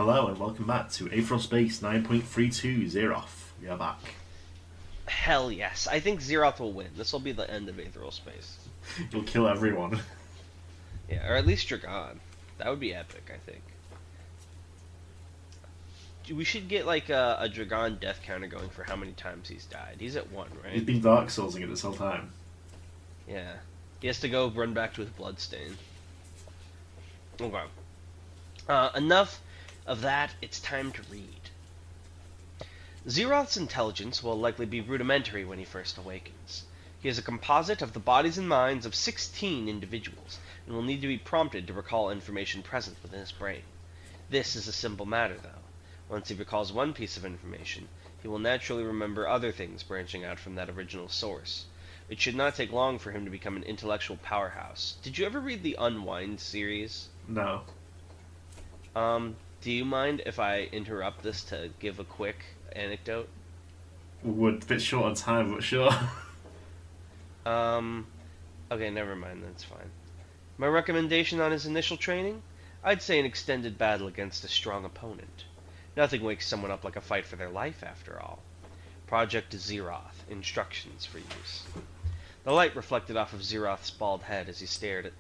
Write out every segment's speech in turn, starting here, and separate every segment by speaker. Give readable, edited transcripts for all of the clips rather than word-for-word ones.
Speaker 1: Hello and welcome back to Aetheral Space 9.32 Zeroth. We are back.
Speaker 2: Hell yes. I think Zeroth will win. This will be the end of Aetheral Space.
Speaker 1: You'll kill everyone.
Speaker 2: Yeah, or at least Dragon. That would be epic, I think. We should get like a Dragon death counter going for how many times he's died. He's at 1,
Speaker 1: He's
Speaker 2: right?
Speaker 1: been Dark Soulsing it this whole time.
Speaker 2: Yeah. He has to go run back to his bloodstain. Okay. Enough of that. It's time to read. Zeroth's intelligence will likely be rudimentary when he first awakens. He is a composite of the bodies and minds of 16 individuals, and will need to be prompted to recall information present within his brain. This is a simple matter, though. Once he recalls one piece of information, he will naturally remember other things branching out from that original source. It should not take long for him to become an intellectual powerhouse. Did you ever read the Unwind series?
Speaker 1: No.
Speaker 2: Do you mind if I interrupt this to give a quick anecdote?
Speaker 1: Would a bit short on time, but sure.
Speaker 2: Okay, never mind, that's fine. My recommendation on his initial training? I'd say an extended battle against a strong opponent. Nothing wakes someone up like a fight for their life, after all. Project Zeroth. Instructions for use. The light reflected off of Zeroth's bald head as he stared at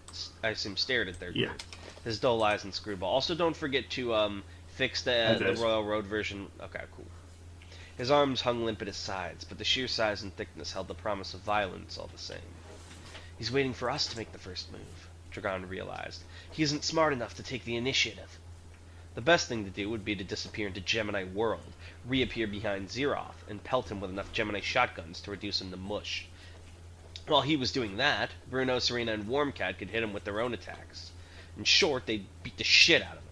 Speaker 2: their
Speaker 1: Yeah.
Speaker 2: group. His dull eyes and screwball. Also, don't forget to fix the Royal Road version. Okay, cool. His arms hung limp at his sides, but the sheer size and thickness held the promise of violence all the same. He's waiting for us to make the first move, Dragon realized. He isn't smart enough to take the initiative. The best thing to do would be to disappear into Gemini World, reappear behind Zeroth, and pelt him with enough Gemini shotguns to reduce him to mush. While he was doing that, Bruno, Serena, and Wormcat could hit him with their own attacks. In short, they'd beat the shit out of him.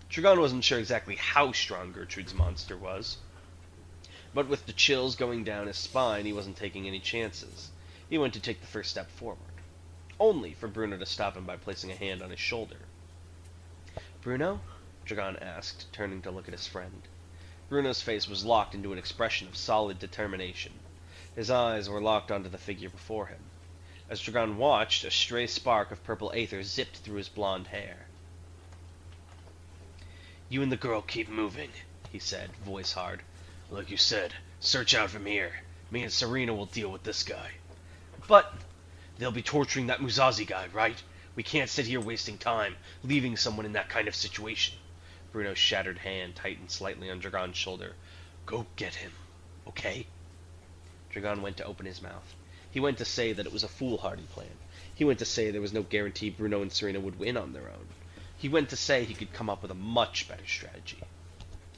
Speaker 2: Dragon wasn't sure exactly how strong Gertrude's monster was, but with the chills going down his spine, he wasn't taking any chances. He went to take the first step forward, only for Bruno to stop him by placing a hand on his shoulder. Bruno? Dragon asked, turning to look at his friend. Bruno's face was locked into an expression of solid determination. His eyes were locked onto the figure before him. As Dragon watched, a stray spark of purple aether zipped through his blonde hair. You and the girl keep moving, he said, voice hard. Like you said, search out from here. Me and Serena will deal with this guy. But they'll be torturing that Muzazi guy, right? We can't sit here wasting time, leaving someone in that kind of situation. Bruno's shattered hand tightened slightly on Dragon's shoulder. Go get him, okay? Dragon went to open his mouth. He went to say that it was a foolhardy plan. He went to say there was no guarantee Bruno and Serena would win on their own. He went to say he could come up with a much better strategy.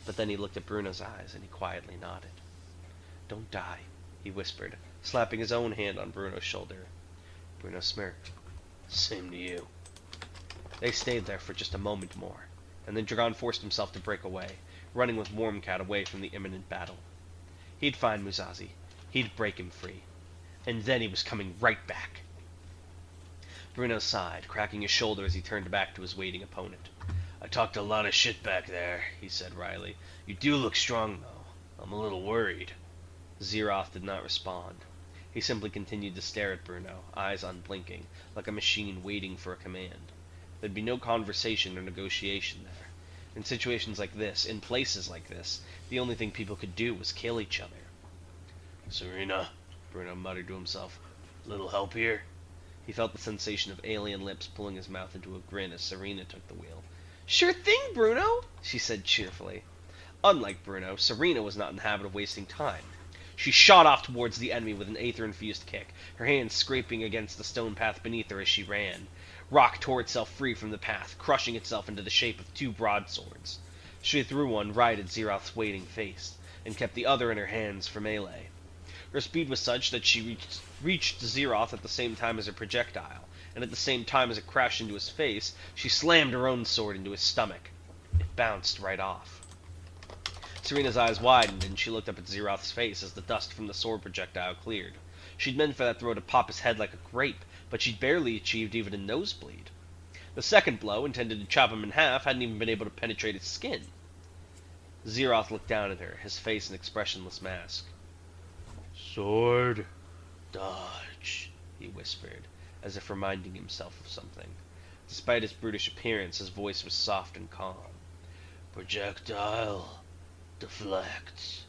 Speaker 2: But then he looked at Bruno's eyes and he quietly nodded. Don't die, he whispered, slapping his own hand on Bruno's shoulder. Bruno smirked. Same to you. They stayed there for just a moment more, and then Dragon forced himself to break away, running with Wormcat away from the imminent battle. He'd find Muzazi. He'd break him free. And then he was coming right back. Bruno sighed, cracking his shoulder as he turned back to his waiting opponent. I talked a lot of shit back there, he said wryly. You do look strong, though. I'm a little worried. Zeroth did not respond. He simply continued to stare at Bruno, eyes unblinking, like a machine waiting for a command. There'd be no conversation or negotiation there. In situations like this, in places like this, the only thing people could do was kill each other. Serena, Bruno muttered to himself. Little help here? He felt the sensation of alien lips pulling his mouth into a grin as Serena took the wheel. Sure thing, Bruno, she said cheerfully. Unlike Bruno, Serena was not in the habit of wasting time. She shot off towards the enemy with an aether-infused kick, her hands scraping against the stone path beneath her as she ran. Rock tore itself free from the path, crushing itself into the shape of 2 broadswords. She threw one right at Zeroth's waiting face, and kept the other in her hands for melee. Her speed was such that she reached Zeroth at the same time as her projectile, and at the same time as it crashed into his face, she slammed her own sword into his stomach. It bounced right off. Serena's eyes widened, and she looked up at Zeroth's face as the dust from the sword projectile cleared. She'd meant for that throw to pop his head like a grape, but she'd barely achieved even a nosebleed. The second blow, intended to chop him in half, hadn't even been able to penetrate his skin. Zeroth looked down at her, his face an expressionless mask. Sword. Dodge, he whispered, as if reminding himself of something. Despite his brutish appearance, his voice was soft and calm. Projectile. Deflect.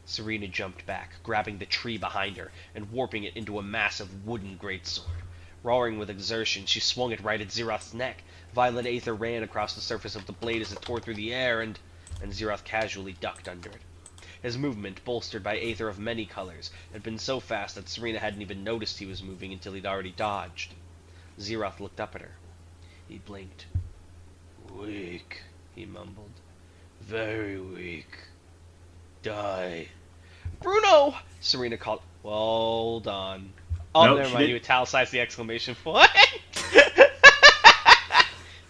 Speaker 2: Serena jumped back, grabbing the tree behind her and warping it into a massive wooden greatsword. Roaring with exertion, she swung it right at Zeroth's neck. Violet aether ran across the surface of the blade as it tore through the air, and Zeroth casually ducked under it. His movement, bolstered by aether of many colors, had been so fast that Serena hadn't even noticed he was moving until he'd already dodged. Zeroth looked up at her. He blinked. Weak, he mumbled. Very weak. Die. Bruno! Serena called. Well, hold on. Oh,
Speaker 1: Nope,
Speaker 2: never mind. You italicized the exclamation point.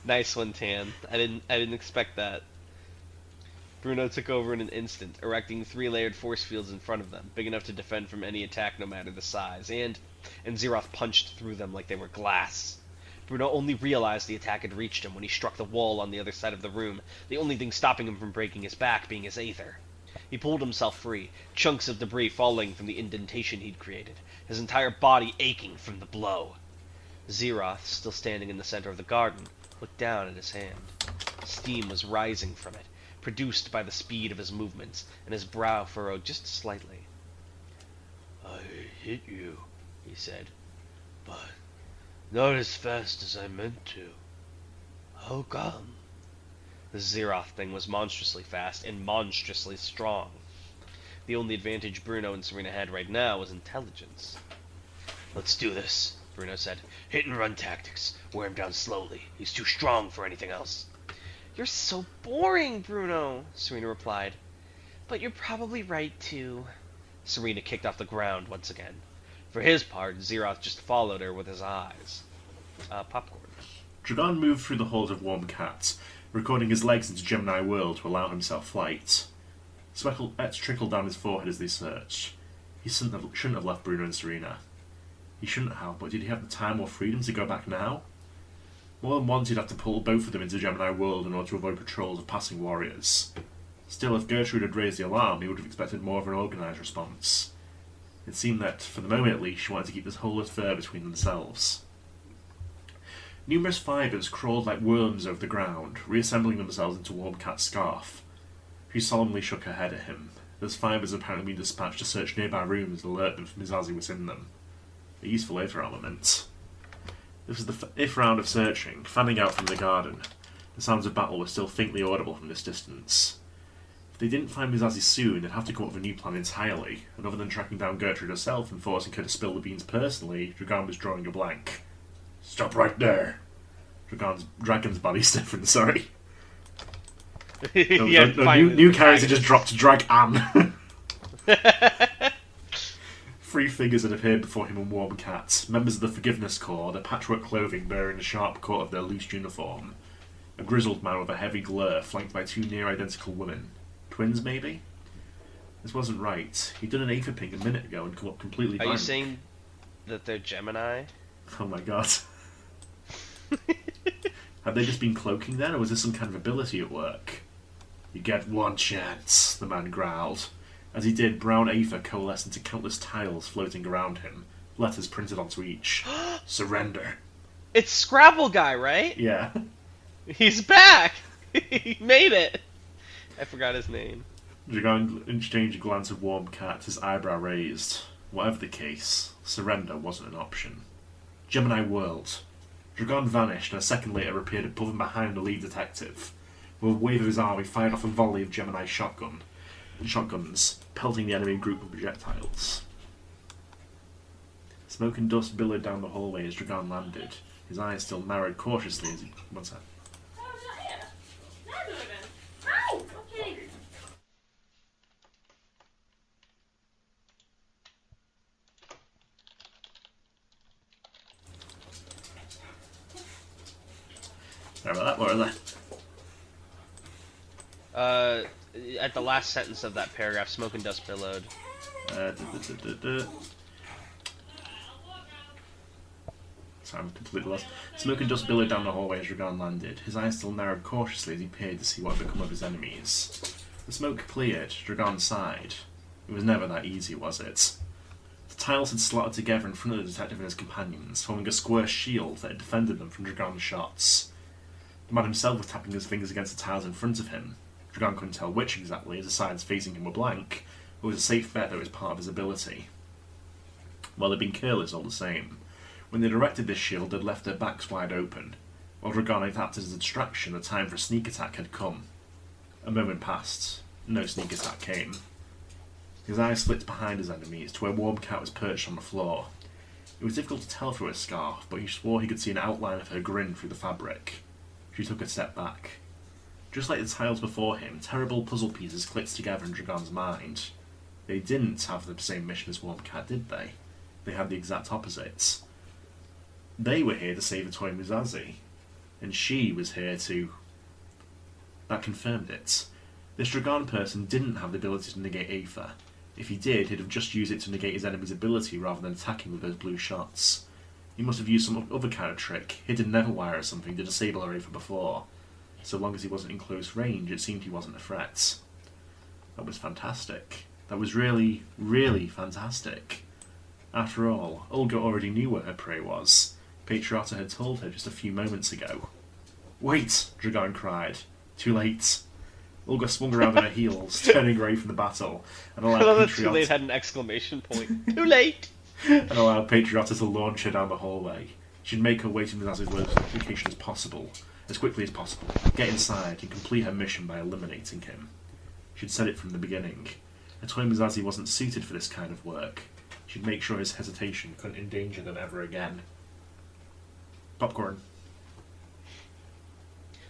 Speaker 2: Nice one, Tan. I didn't expect that. Bruno took over in an instant, erecting 3-layered force fields in front of them, big enough to defend from any attack no matter the size, and Zeroth punched through them like they were glass. Bruno only realized the attack had reached him when he struck the wall on the other side of the room, the only thing stopping him from breaking his back being his aether. He pulled himself free, chunks of debris falling from the indentation he'd created, his entire body aching from the blow. Zeroth, still standing in the center of the garden, looked down at his hand. Steam was rising from it, produced by the speed of his movements, and his brow furrowed just slightly. I hit you, he said, but not as fast as I meant to. How come? The Zeroth thing was monstrously fast and monstrously strong. The only advantage Bruno and Serena had right now was intelligence. Let's do this, Bruno said. Hit and run tactics. Wear him down slowly. He's too strong for anything else. You're so boring, Bruno, Serena replied. But you're probably right, too. Serena kicked off the ground once again. For his part, Zeroth just followed her with his eyes. Popcorn.
Speaker 1: Dragon moved through the halls of Warm Cat, recording his legs into Gemini World to allow himself flight. Sweat trickled down his forehead as they searched. He shouldn't have left Bruno and Serena. He shouldn't have, but did he have the time or freedom to go back now? More than once he'd have to pull both of them into Gemini World in order to avoid patrols of passing warriors. Still, if Gertrude had raised the alarm, he would have expected more of an organised response. It seemed that, for the moment at least, she wanted to keep this whole affair between themselves. Numerous fibres crawled like worms over the ground, reassembling themselves into Warm Cat's scarf. She solemnly shook her head at him. Those fibres had apparently been dispatched to search nearby rooms and alert them if Mizazi was in them. A useful aether element. This was the 5th round of searching, fanning out from the garden. The sounds of battle were still faintly audible from this distance. If they didn't find Mizazi soon, they'd have to come up with a new plan entirely, and other than tracking down Gertrude herself and forcing her to spill the beans personally, Dragan was drawing a blank. Stop right there! Dragon's body's different, sorry. New character just dropped to Drag Ann. 3 figures had appeared before him in Warm Cat, members of the Forgiveness Corps, their patchwork clothing bearing the sharp cut of their loose uniform. A grizzled man with a heavy glare, flanked by 2 near-identical women. Twins, maybe? This wasn't right. He'd done an aether ping a minute ago and come up completely blank.
Speaker 2: Are you saying that they're Gemini?
Speaker 1: Oh my god. Had they just been cloaking then, or was there some kind of ability at work? You get one chance, the man growled. As he did, brown aether coalesced into countless tiles floating around him, letters printed onto each. Surrender.
Speaker 2: It's Scrabble Guy, right?
Speaker 1: Yeah.
Speaker 2: He's back! He made it! I forgot his name.
Speaker 1: Dragon exchanged a glance of Warm Cat, his eyebrow raised. Whatever the case, surrender wasn't an option. Gemini World. Dragon vanished, and a second later appeared above and behind the lead detective. With a wave of his arm, he fired off a volley of Gemini shotguns, pelting the enemy group with projectiles. Smoke and dust billowed down the hallway as Dragon landed. His eyes still narrowed cautiously as he... One sec. Sorry about that, what are they?
Speaker 2: At the last sentence of that paragraph, smoke and dust billowed.
Speaker 1: Sorry, I'm completely lost. Smoke and dust billowed down the hallway as Dragan landed. His eyes still narrowed cautiously as he peered to see what had become of his enemies. The smoke cleared. Dragan sighed. It was never that easy, was it? The tiles had slotted together in front of the detective and his companions, forming a square shield that had defended them from Dragan's shots. The man himself was tapping his fingers against the tiles in front of him. Dragon couldn't tell which exactly, as the sides facing him were blank, but it was a safe bet that it was part of his ability. Well, they'd been careless all the same. When they'd erected this shield, they'd left their backs wide open. While Dragon had acted as a distraction, the time for a sneak attack had come. A moment passed. No sneak attack came. His eyes slipped behind his enemies to where Warm Cat was perched on the floor. It was difficult to tell through her scarf, but he swore he could see an outline of her grin through the fabric. She took a step back. Just like the tiles before him, terrible puzzle pieces clicked together in Dragon's mind. They didn't have the same mission as Warm Cat, did they? They had the exact opposites. They were here to save a toy Musashi, and she was here to... That confirmed it. This Dragon person didn't have the ability to negate Aether. If he did, he'd have just used it to negate his enemy's ability rather than attacking with those blue shots. He must have used some other kind of trick, hidden Neverwire or something, to disable her Aether before. So long as he wasn't in close range, it seemed he wasn't a threat. That was fantastic. That was really, really fantastic. After all, Olga already knew where her prey was. Patriota had told her just a few moments ago. "Wait!" Dragon cried. Too late. Olga swung around on her heels, turning away from the battle, and
Speaker 2: I love that Too Late had an exclamation point. Too late!
Speaker 1: And allowed Patriota to launch her down the hallway. She'd make her way to Musashi's location as possible, as quickly as possible, get inside, and complete her mission by eliminating him. She'd said it from the beginning. A toy Musashi wasn't suited for this kind of work. She'd make sure his hesitation couldn't endanger them ever again. Popcorn.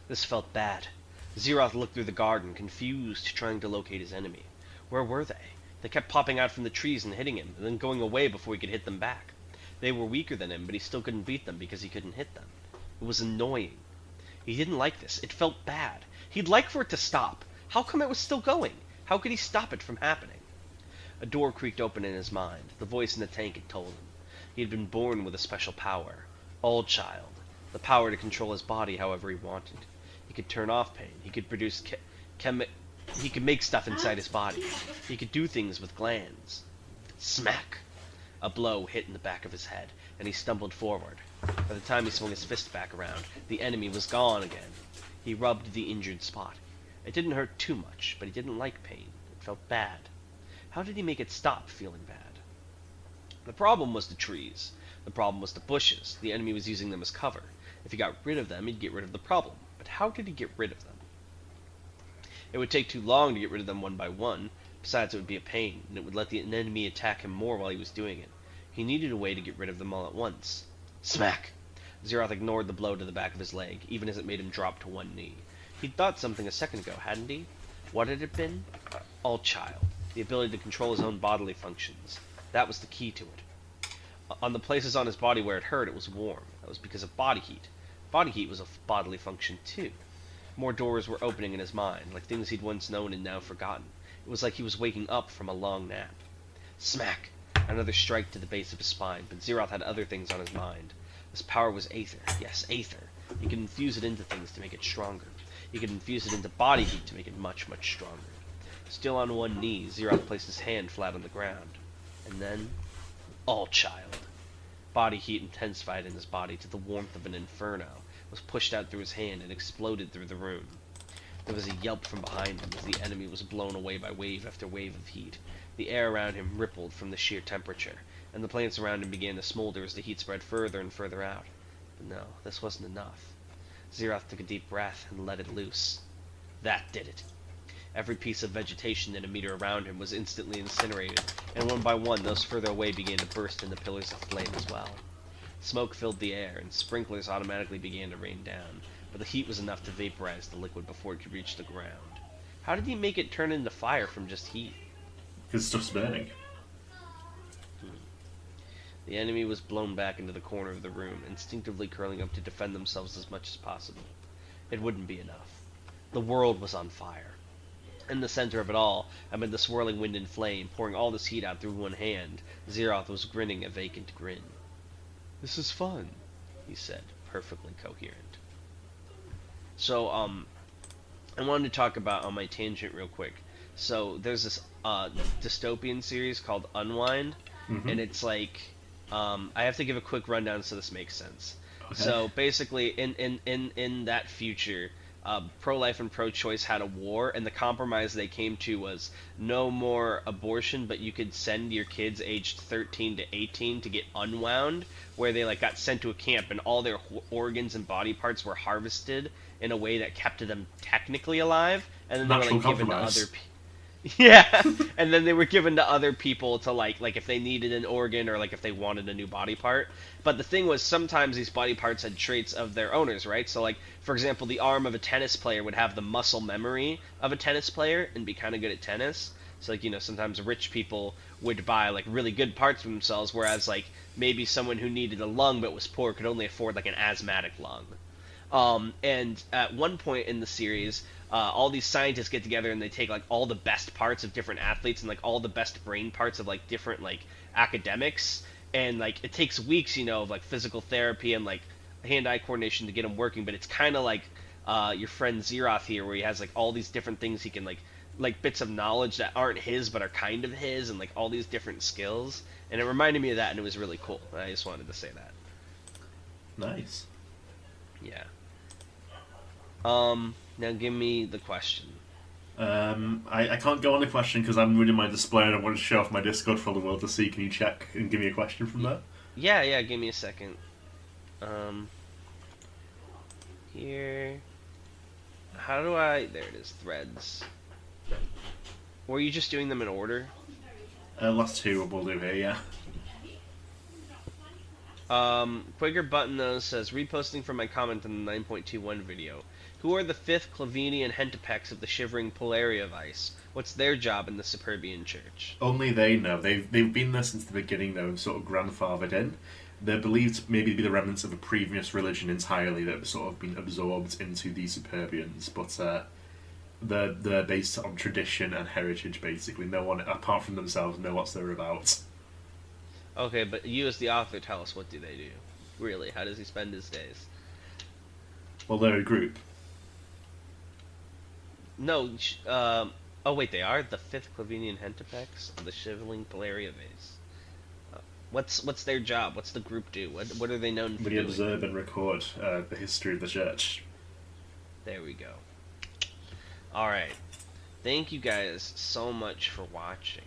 Speaker 2: This felt bad. Zeroth looked through the garden, confused, trying to locate his enemy. Where were they? They kept popping out from the trees and hitting him, and then going away before he could hit them back. They were weaker than him, but he still couldn't beat them because he couldn't hit them. It was annoying. He didn't like this. It felt bad. He'd like for it to stop. How come it was still going? How could he stop it from happening? A door creaked open in his mind. The voice in the tank had told him. He had been born with a special power. All Child. The power to control his body however he wanted. He could turn off pain. He could produce he could make stuff inside his body. He could do things with glands. Smack! A blow hit in the back of his head, and he stumbled forward. By the time he swung his fist back around, the enemy was gone again. He rubbed the injured spot. It didn't hurt too much, but he didn't like pain. It felt bad. How did he make it stop feeling bad? The problem was the trees. The problem was the bushes. The enemy was using them as cover. If he got rid of them, he'd get rid of the problem. But how did he get rid of them? It would take too long to get rid of them one by one. Besides, it would be a pain, and it would let the enemy attack him more while he was doing it. He needed a way to get rid of them all at once. Smack! Zeroth ignored the blow to the back of his leg, even as it made him drop to one knee. He'd thought something a second ago, hadn't he? What had it been? All Child. The ability to control his own bodily functions. That was the key to it. On the places on his body where it hurt, it was warm. That was because of body heat. Body heat was a bodily function, too. More doors were opening in his mind, like things he'd once known and now forgotten. It was like he was waking up from a long nap. Smack! Another strike to the base of his spine, but Zeroth had other things on his mind. His power was Aether. Yes, Aether. He could infuse it into things to make it stronger. He could infuse it into body heat to make it much, much stronger. Still on one knee, Zeroth placed his hand flat on the ground. And then... All Child. Body heat intensified in his body to the warmth of an inferno, was pushed out through his hand and exploded through the room. There was a yelp from behind him as the enemy was blown away by wave after wave of heat. The air around him rippled from the sheer temperature, and the plants around him began to smolder as the heat spread further and further out. But no, this wasn't enough. Zeroth took a deep breath and let it loose. That did it. Every piece of vegetation in a meter around him was instantly incinerated, and one by one those further away began to burst into pillars of flame as well. Smoke filled the air, and sprinklers automatically began to rain down, but the heat was enough to vaporize the liquid before it could reach the ground. How did he make it turn into fire from just heat?
Speaker 1: Because stuff's burning.
Speaker 2: The enemy was blown back into the corner of the room, instinctively curling up to defend themselves as much as possible. It wouldn't be enough. The world was on fire. In the center of it all, amid the swirling wind and flame, pouring all this heat out through one hand, Zeroth was grinning a vacant grin. "This is fun," he said, perfectly coherent. So, I wanted to talk about on my tangent real quick. So, there's this dystopian series called Unwind, and it's like, I have to give a quick rundown so this makes sense.
Speaker 1: Okay.
Speaker 2: So basically, in that future, pro-life and pro-choice had a war, and the compromise they came to was no more abortion, but you could send your kids aged 13 to 18 to get unwound, where they like got sent to a camp, and all their organs and body parts were harvested in a way that kept them technically alive, and then they were
Speaker 1: Natural
Speaker 2: like given to
Speaker 1: compromise.
Speaker 2: other people. Yeah, and then they were given to other people to like if they needed an organ or like if they wanted a new body part. But the thing was sometimes these body parts had traits of their owners, right? So like for example, the arm of a tennis player would have the muscle memory of a tennis player and be kind of good at tennis. So like sometimes rich people would buy like really good parts for themselves, whereas like maybe someone who needed a lung but was poor could only afford like an asthmatic lung. And at one point in the series, all these scientists get together and they take like all the best parts of different athletes and like all the best brain parts of like different like academics, and like it takes weeks, of like physical therapy and like hand-eye coordination to get them working. But it's kind of like your friend Zeroth here, where he has like all these different things he can like bits of knowledge that aren't his but are kind of his, and like all these different skills. And it reminded me of that, and it was really cool. I just wanted to say that.
Speaker 1: Nice.
Speaker 2: Yeah. Now give me the question.
Speaker 1: I can't go on the question because I'm reading my display and I want to show off my Discord for the world to see. Can you check and give me a question from there?
Speaker 2: Yeah, give me a second. Here. How do I... There it is, threads. Were you just doing them in order?
Speaker 1: Last two we'll do here, yeah.
Speaker 2: Quaker Button Nose says, reposting from my comment on the 9.21 video. Who are the 5th Clavini and Hentapex of the Shivering Polaria of Ice? What's their job in the Superbian Church?
Speaker 1: Only they know. They've been there since the beginning, though, sort of grandfathered in. They're believed maybe to be the remnants of a previous religion entirely that have sort of been absorbed into the Superbians, but they're based on tradition and heritage, basically. No one, apart from themselves, know what they're about.
Speaker 2: Okay, but you as the author, tell us, what do they do? Really, how does he spend his days?
Speaker 1: Well, they're a group.
Speaker 2: No, oh wait, they are the 5th Clavinian Hentapex of the Shivering Polaria Vase. What's their job? What's the group do? What are they known for
Speaker 1: We
Speaker 2: doing?
Speaker 1: observe and record the history of the church.
Speaker 2: There we go. Alright. Thank you guys so much for watching.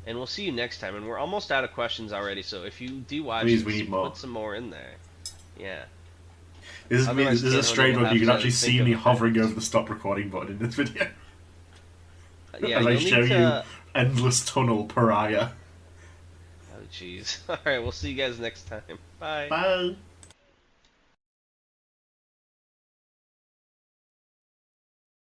Speaker 2: And we'll see you next time. And we're almost out of questions already, so if you do watch
Speaker 1: Please,
Speaker 2: this,
Speaker 1: we need more.
Speaker 2: put some more in there. Yeah.
Speaker 1: This
Speaker 2: Otherwise,
Speaker 1: is a
Speaker 2: Ken
Speaker 1: strange
Speaker 2: will
Speaker 1: one. You
Speaker 2: have
Speaker 1: can
Speaker 2: to
Speaker 1: actually
Speaker 2: think
Speaker 1: see
Speaker 2: of
Speaker 1: me
Speaker 2: it.
Speaker 1: hovering over the stop recording button in this video.
Speaker 2: Yeah,
Speaker 1: As I
Speaker 2: you'll
Speaker 1: show
Speaker 2: need to...
Speaker 1: you Endless Tunnel Pariah.
Speaker 2: Oh, jeez. Alright, we'll see you guys next time. Bye.
Speaker 1: Bye.